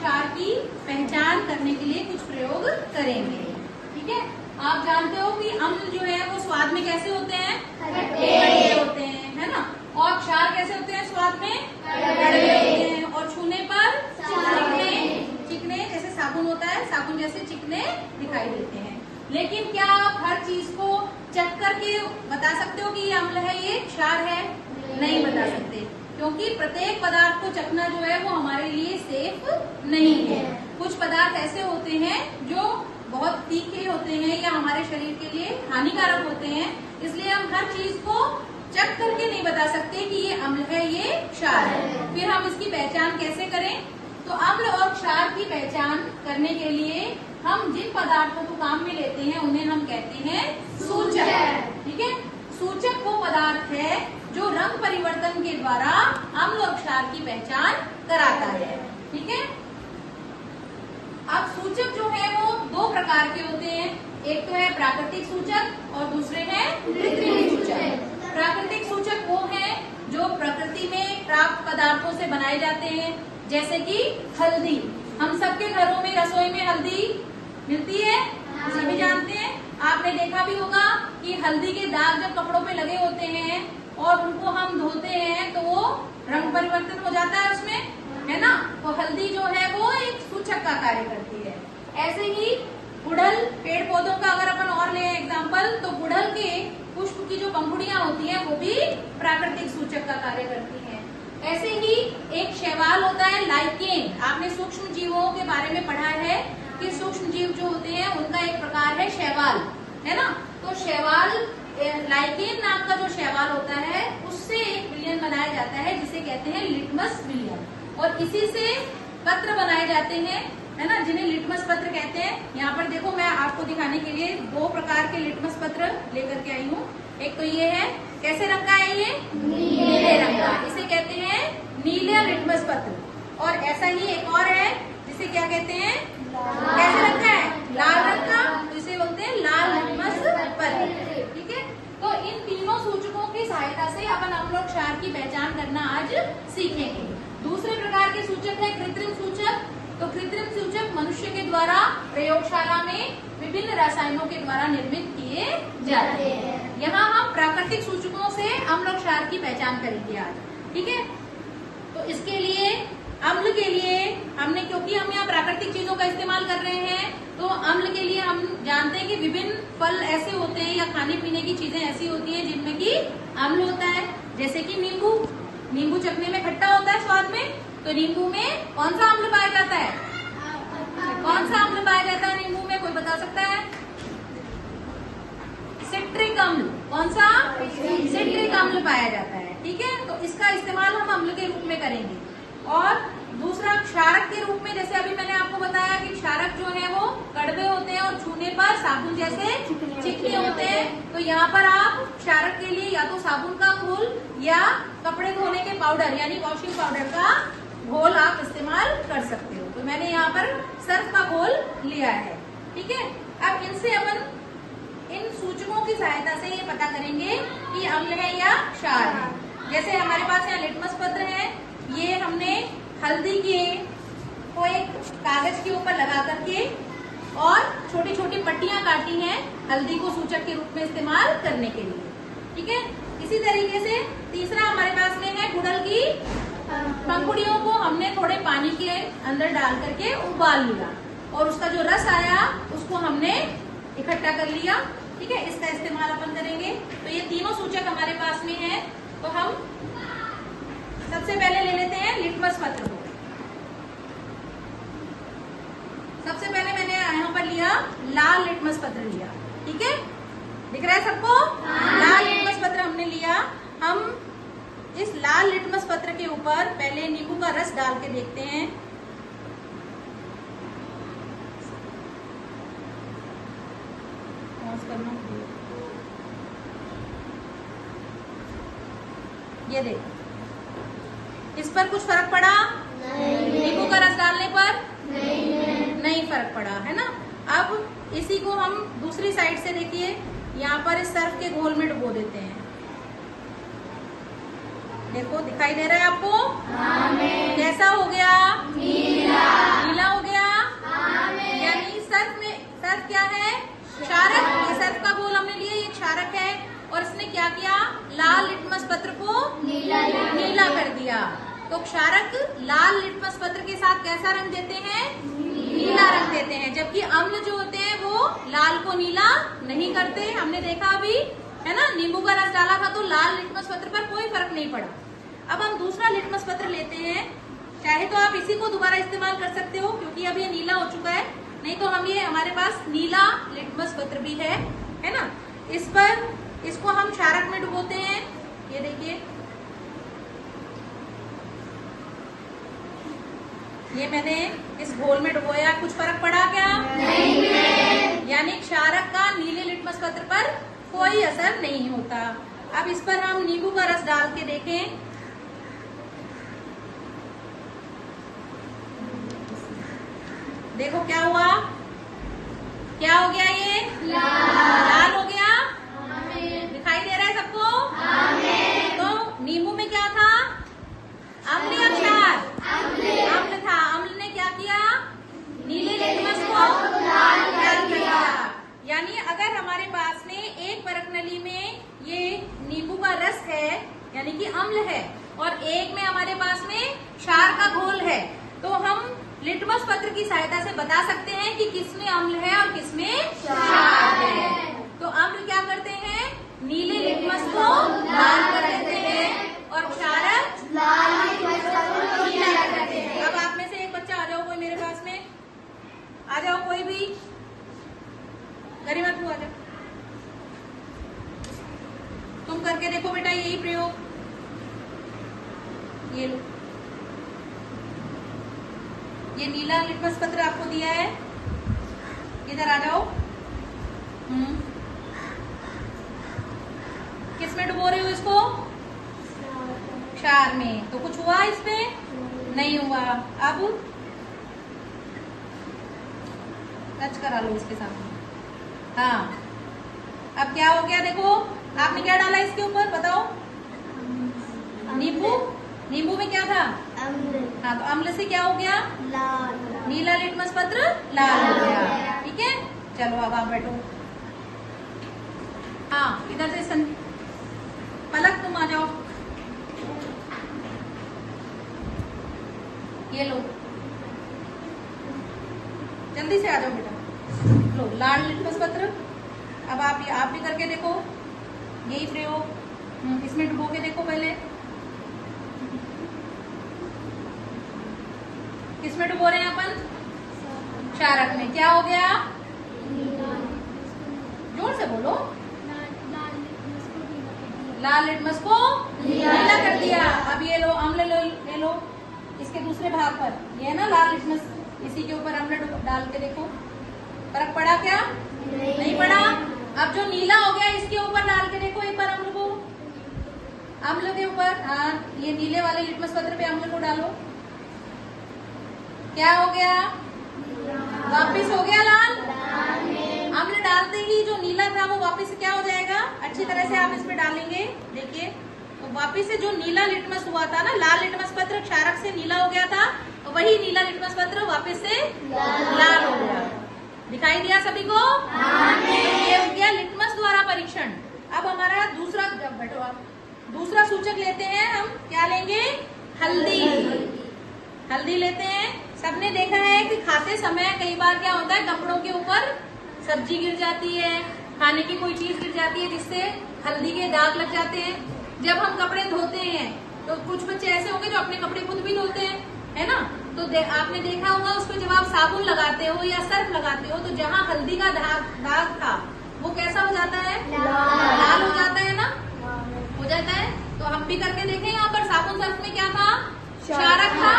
क्षार की पहचान करने के लिए कुछ प्रयोग करेंगे। ठीक है, आप जानते हो कि अम्ल जो है वो स्वाद में कैसे होते हैं? खट्टे होते हैं, है ना। और क्षार कैसे होते हैं? स्वाद में कड़वे होते हैं और छूने पर चिकने, जैसे साबुन होता है, साबुन जैसे चिकने दिखाई देते हैं। लेकिन क्या आप हर चीज को चख करके बता सकते हो कि ये अम्ल है, ये क्षार है? नहीं बता सकते, क्योंकि प्रत्येक पदार्थ को चखना जो है वो हमारे लिए सेफ नहीं है। कुछ पदार्थ ऐसे होते हैं जो बहुत तीखे होते हैं या हमारे शरीर के लिए हानिकारक होते हैं, इसलिए हम हर चीज को चख करके नहीं बता सकते कि ये अम्ल है, ये क्षार है। फिर हम इसकी पहचान कैसे करें? तो अम्ल और क्षार की पहचान करने के लिए हम जिन पदार्थों को काम में लेते हैं उन्हें हम कहते हैं सूचक। ठीक है, सूचक वो पदार्थ है जो रंग परिवर्तन के द्वारा अम्ल और क्षार की पहचान कराता है। ठीक है, अब सूचक जो है वो दो प्रकार के होते हैं, एक तो है प्राकृतिक सूचक और दूसरे हैं कृत्रिम सूचक। प्राकृतिक सूचक वो है जो प्रकृति में प्राप्त पदार्थों से बनाए जाते हैं, जैसे कि हल्दी। हम सबके घरों में रसोई में हल्दी मिलती है, सभी जानते हैं। आपने देखा भी होगा कि हल्दी के दाग जब कपड़ों पे लगे होते हैं और उनको हम धोते हैं तो वो रंग परिवर्तन हो जाता है उसमें, है ना। तो हल्दी जो है वो एक सूचक का कार्य करती है। ऐसे ही गुड़हल, पेड़ पौधों का अगर अपन और ले एग्जाम्पल, तो गुड़हल के पुष्प की जो पंखुड़ियां होती हैं वो भी प्राकृतिक सूचक का कार्य करती हैं। ऐसे ही एक शैवाल होता है, लाइकेन। आपने सूक्ष्म जीवों के बारे में पढ़ा है कि सूक्ष्म जीव जो होते हैं उनका एक प्रकार है शैवाल, है ना। तो शैवाल, लाइकेन नाम का जो शैवाल होता है उससे एक विलयन बनाया जाता है जिसे कहते हैं लिटमस विलयन, और इसी से पत्र बनाए जाते हैं, है ना, जिन्हें लिटमस पत्र कहते हैं। यहाँ पर देखो, मैं आपको दिखाने के लिए दो प्रकार के लिटमस पत्र लेकर के आई हूँ। एक तो ये है, कैसे रंग का है ये? नीले रंग का, इसे कहते हैं नीला लिटमस पत्र। और ऐसा ही एक और है जिसे क्या कहते हैं? कैसे रंग का है? लाल रंग का, तो इसे बोलते हैं लाल लिटमस पत्र। ठीक है, तो इन तीनों सूचकों की सहायता से अपन अम्ल और क्षार की पहचान करना आज सीखेंगे। दूसरे प्रकार के सूचक है कृत्रिम सूचक। तो कृत्रिम सूचक मनुष्य के द्वारा प्रयोगशाला में विभिन्न रसायनों के द्वारा निर्मित किए जाते हैं। यहाँ हम प्राकृतिक सूचकों से अम्ल और क्षार की पहचान करेंगे आज। ठीक है, तो इसके लिए अम्ल के लिए हमने, क्योंकि हम यहाँ प्राकृतिक चीजों का इस्तेमाल कर रहे हैं, तो अम्ल के लिए हम जानते हैं कि विभिन्न फल ऐसे होते हैं या खाने पीने की चीजें ऐसी होती हैं जिनमें कि अम्ल होता है, जैसे कि नींबू। नींबू चखने में खट्टा होता है स्वाद में, तो नींबू में कौन सा अम्ल पाया जाता है? कौन सा अम्ल पाया जाता है नींबू में? कोई बता सकता है? सिट्रिक अम्ल। कौन सा? सिट्रिक अम्ल पाया जाता है। ठीक है, तो इसका इस्तेमाल हम अम्ल के रूप में करेंगे। और दूसरा क्षारक के रूप में, जैसे अभी मैंने आपको बताया कि क्षारक जो है वो कड़वे होते हैं और छूने पर साबुन जैसे चिकने होते हैं। तो यहाँ पर आप क्षारक के लिए या तो साबुन का घोल या कपड़े धोने के पाउडर यानी वॉशिंग पाउडर का घोल आप इस्तेमाल कर सकते हो। तो मैंने यहाँ पर सर्फ का घोल लिया है। ठीक है, अब इनसे अपन इन सूचकों की सहायता से ये पता करेंगे कि अम्ल है या क्षार है। जैसे हमारे पास यहाँ लिटमस पत्र है, ये हमने हल्दी के को एक कागज के ऊपर लगा करके और छोटी छोटी पट्टियां काटी हैं हल्दी को सूचक के रूप में इस्तेमाल करने के लिए। ठीक है, इसी तरीके से तीसरा हमारे पास में है गुड़हल की पंखुड़ियों को हमने थोड़े पानी के अंदर डाल करके उबाल लिया और उसका जो रस आया उसको हमने इकट्ठा कर लिया। ठीक है, इसका इस्तेमाल अपन करेंगे। तो ये तीनों सूचक हमारे पास में है। तो हम सबसे पहले ले लेते हैं लिटमस पत्र को। सबसे पहले मैंने यहाँ पर लिया लाल लिटमस पत्र लिया। ठीक है, दिख रहा है सबको? लाल लिटमस पत्र हमने लिया। हम इस लाल लिटमस पत्र के ऊपर पहले नींबू का रस डाल के देखते हैं। ये देखो, इस पर कुछ फर्क पड़ा? नींबू का रस डालने पर नहीं फर्क पड़ा, है ना। अब इसी को हम दूसरी साइड से देखिए, यहाँ पर इस सर्फ के घोल में डुबो देते हैं। देखो दिखाई दे रहा है आपको? कैसा हो गया? नीला हो गया। यानी सर्फ क्या है? क्षारक। ये सर्फ का घोल हमने लिया, ये क्षारक है और इसने क्या किया? लाल लिटमस पत्र को नीला कर दिया। तो क्षारक लाल लिटमस पत्र के साथ कैसा रंग देते हैं? नीला रंग देते हैं। जबकि अम्ल जो होते हैं वो लाल को नीला नहीं करते। हमने देखा अभी, है ना, नींबू का रस डाला था तो लाल लिटमस पत्र पर कोई फर्क नहीं पड़ा। अब हम दूसरा लिटमस पत्र लेते हैं। चाहे तो आप इसी को दोबारा इस्तेमाल कर सकते हो क्योंकि अब ये नीला हो चुका है। नहीं तो हम ये हमारे पास नीला लिटमस पत्र भी है ना। इस पर इसको हम क्षारक में डुबोते हैं। ये देखिए, ये मैंने इस घोल में डुबोया। कुछ फर्क पड़ा क्या? नहीं। यानी क्षारक का नीले लिटमस पत्र पर कोई असर नहीं होता। अब इस पर हम नींबू का रस डाल के देखें। देखो क्या हुआ? क्या हो गया? ये लाल हो गया। दिखाई दे रहा है सबको? तो नींबू में क्या था? अम्ल या क्षार? अम्ल था। अम्ल ने क्या किया? नीले लिटमस को लाल कर दिया। यानी अगर हमारे पास में एक परखनली में ये नींबू का रस है यानी कि अम्ल है और एक में हमारे पास में क्षार का घोल है, तो हम लिटमस पत्र की सहायता से बता सकते हैं कि किसमें अम्ल है और किसमें क्षार है। तो अम्ल क्या करते हैं? नीले लिटमस को लाल कर देते हैं और क्षारक लाल लिटमस को नीला कर देते हैं। अब आप में से एक बच्चा आ जाओ, कोई मेरे पास में आ जाओ, कोई भी गरिमा तू आ जाओ। तुम करके देखो बेटा यही प्रयोग। ये लो, ये नीला लिटमस पत्र आपको दिया है। इधर आ जाओ। किस में डुबो रहे हो इसको? क्षार में। तो कुछ हुआ इसमें? नहीं हुआ। अब टच करा लो इसके सामने। हाँ, अब क्या हो गया? देखो आपने क्या डाला इसके ऊपर, बताओ? नींबू। नींबू में क्या था? अम्ल। हाँ, तो अम्ल से क्या हो गया? लाल। नीला लिटमस पत्र लाल हो गया। ठीक है, चलो अब आप बैठो। हाँ, इधर से पलक तुम आ जाओ। ये लो, जल्दी से आ जाओ बेटा। लो लाल लिटमस पत्र। अब आप भी करके देखो यही प्रयोग। इसमें डुबो के देखो पहले। किसमें डुबो रहे हैं अपन? क्षारक में। क्या हो गया? जोर से बोलो। लाल लिटमस को नीला कर दिया। अब ये लो अम्ल ले लो इसके दूसरे भाग पर। ये है ना लाल लिटमस, इसी के ऊपर अम्ल डाल के देखो, फर्क पड़ा क्या? नहीं पड़ा। अब जो नीला हो गया इसके ऊपर डाल के देखो एक बार अम्ल को। अम्ल के ऊपर, हाँ, ये नीले वाले लिटमस पत्र पे अम्ल को डालो। क्या हो गया? वापिस हो गया लाल। अम्ल डालते ही जो नीला था वो वापिस से क्या हो जाएगा? अच्छी तरह से आप इसमें डालेंगे, देखिए, तो वापिस से जो नीला लिटमस हुआ था ना, लाल लिटमस पत्र क्षारक से नीला हो गया था, तो वही नीला लिटमस पत्र वापिस से लाल हो गया। दिखाई दिया सभी को? ये हो गया लिटमस द्वारा परीक्षण। अब हमारा दूसरा, जब बैठो आप, दूसरा सूचक लेते हैं हम। क्या लेंगे? हल्दी। हल्दी लेते हैं। सबने देखा है कि खाते समय कई बार क्या होता है, कपड़ों के ऊपर सब्जी गिर जाती है, खाने की कोई चीज गिर जाती है जिससे हल्दी के दाग लग जाते हैं। जब हम कपड़े धोते हैं तो कुछ बच्चे ऐसे होंगे जो अपने कपड़े खुद भी धोते हैं, है ना, तो आपने देखा होगा उसको जब आप साबुन लगाते हो या सर्फ लगाते हो तो जहाँ हल्दी का दाग था वो कैसा हो जाता है? लाल हो जाता है ना, हो जाता है। तो हम भी करके देखें, यहाँ पर साबुन सर्फ में क्या था? क्षारक था,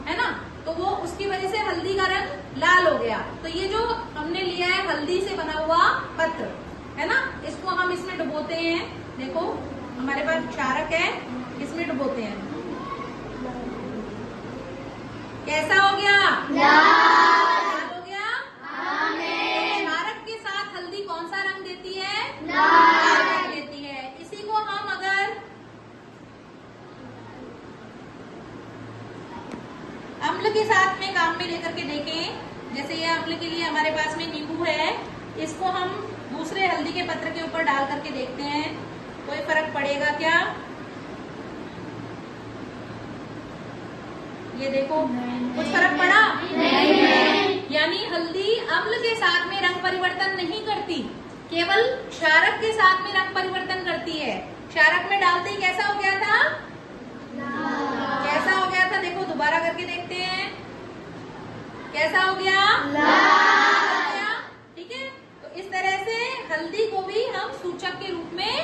है ना, तो वो उसकी वजह से हल्दी का रंग लाल हो गया। तो ये जो हमने लिया है हल्दी से बना हुआ पत्र, है ना, इसको हम इसमें डुबोते हैं। देखो हमारे पास क्षारक है, इसमें डुबोते हैं। कैसा हो गया? लाल हो गया। क्षारक के साथ हल्दी कौन सा रंग देती है? लाल रंग देती है। इसी को हम अगर करके देखें, जैसे ये अम्ल के लिए हमारे पास में नींबू है, इसको हम दूसरे हल्दी के पत्र के ऊपर डाल करके देखते हैं, कोई फर्क पड़ेगा क्या? ये देखो, कुछ फर्क पड़ा? नहीं। यानी हल्दी अम्ल के साथ में रंग परिवर्तन नहीं करती, केवल क्षारक के साथ में रंग परिवर्तन करती है। क्षारक में डालते ही कैसा हो गया था? कैसा हो गया था? देखो दोबारा करके देखते हैं, कैसा हो गया? ठीक है, तो इस तरह से हल्दी को भी हम सूचक के रूप में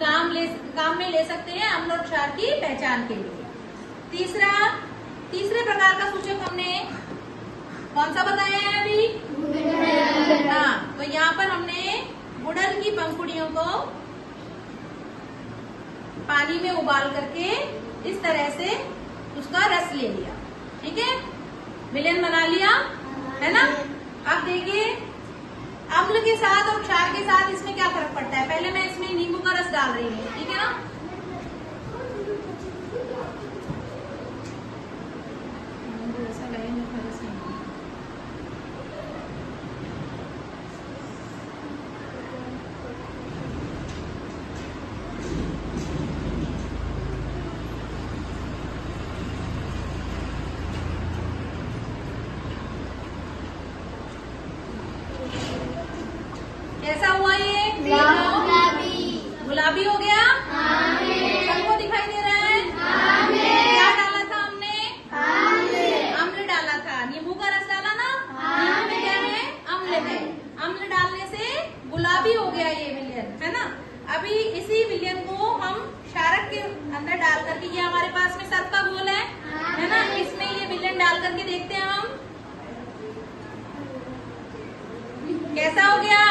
काम में ले सकते हैं अम्ल और क्षार की पहचान के लिए। तीसरे प्रकार का सूचक हमने कौन सा बताया है अभी? हाँ, तो यहाँ पर हमने गुड़हल की पंखुड़ियों को पानी में उबाल करके इस तरह से उसका रस ले लिया, ठीक है, विलयन बना लिया, है ना। अब देखिए अम्ल के साथ और क्षार के साथ इसमें क्या फर्क पड़ता है। पहले मैं इसमें नींबू का रस डाल रही हूँ, ठीक है ना। कैसा हुआ ये? गुलाबी हो गया। सबको दिखाई दे रहा है? क्या डाला था हमने? अम्ल डाला था। नींबू का रस डाला ना? नींबू में क्या है? अम्ल है। अम्ल डालने से गुलाबी हो गया ये विलयन, है ना। अभी इसी विलयन को हम क्षारक के अंदर डाल करके, ये हमारे पास में सर्फ का घोल है ना, इसमें ये विलयन डाल करके देखते हैं हम, कैसा हो गया?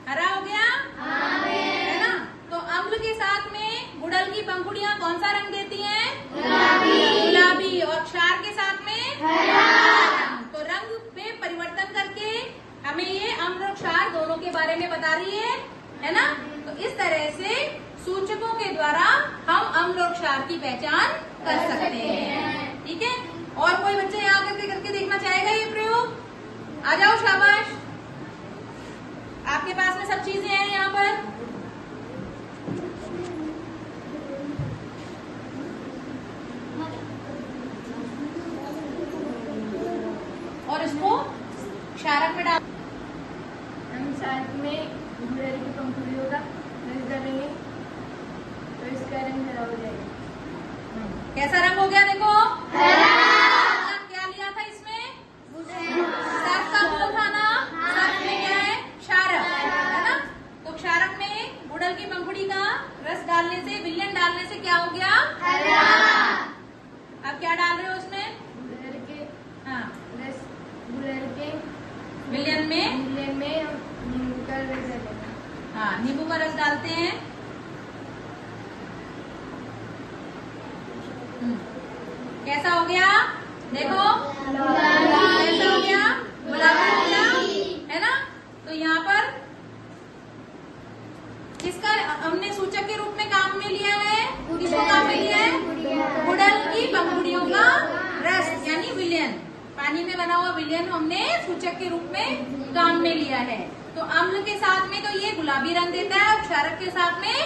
हरा हो गया, है ना। तो अम्ल के साथ में गुड़हल की पंखुड़ियां कौन सा रंग देती हैं? गुलाबी। और क्षार के साथ में हरा। तो रंग में परिवर्तन करके हमें ये अम्ल और क्षार दोनों के बारे में बता रही है ना। तो इस तरह से सूचकों के द्वारा हम अम्ल और क्षार की पहचान कर सकते हैं, ठीक है। और कोई बच्चा यहाँ करके देखना चाहेगा ये प्रयोग? आ जाओ, शाबाश, आपके पास में सब चीजें हैं यहाँ पर। और इसको क्षारक में डाल, हम क्षारक में गुड़हल की पंखुड़ियों का रस डालेंगे तो इसका रंग हरा हो जाएगा। कैसा रंग हो गया? देखो, क्या लिया था इसमें? सर्फ का घोल था ना। सर्फ में क्या है? क्षारक, है ना। तो क्षारक में गुड़हल की पंखुड़ी का रस डालने से, विलयन डालने से क्या हो गया? अब क्या डाल रहे हो उसमें? गुड़हल के हाँ, रस, गुड़हल के विलयन में नींबू का रस डालेंगे। हाँ, नींबू का रस डालते हैं। कैसा हो गया? देखो, कैसा हो गया? गुलाबी हो गया, है ना। तो यहाँ पर किसका हमने सूचक के रूप में काम में लिया है? किसको काम में लिया है? गुड़हल की पंखुड़ियों का रस, यानी विलयन, पानी में बना हुआ विलयन हमने सूचक के रूप में काम में लिया है। तो अम्ल के साथ में तो ये गुलाबी रंग देता है और क्षारक के साथ में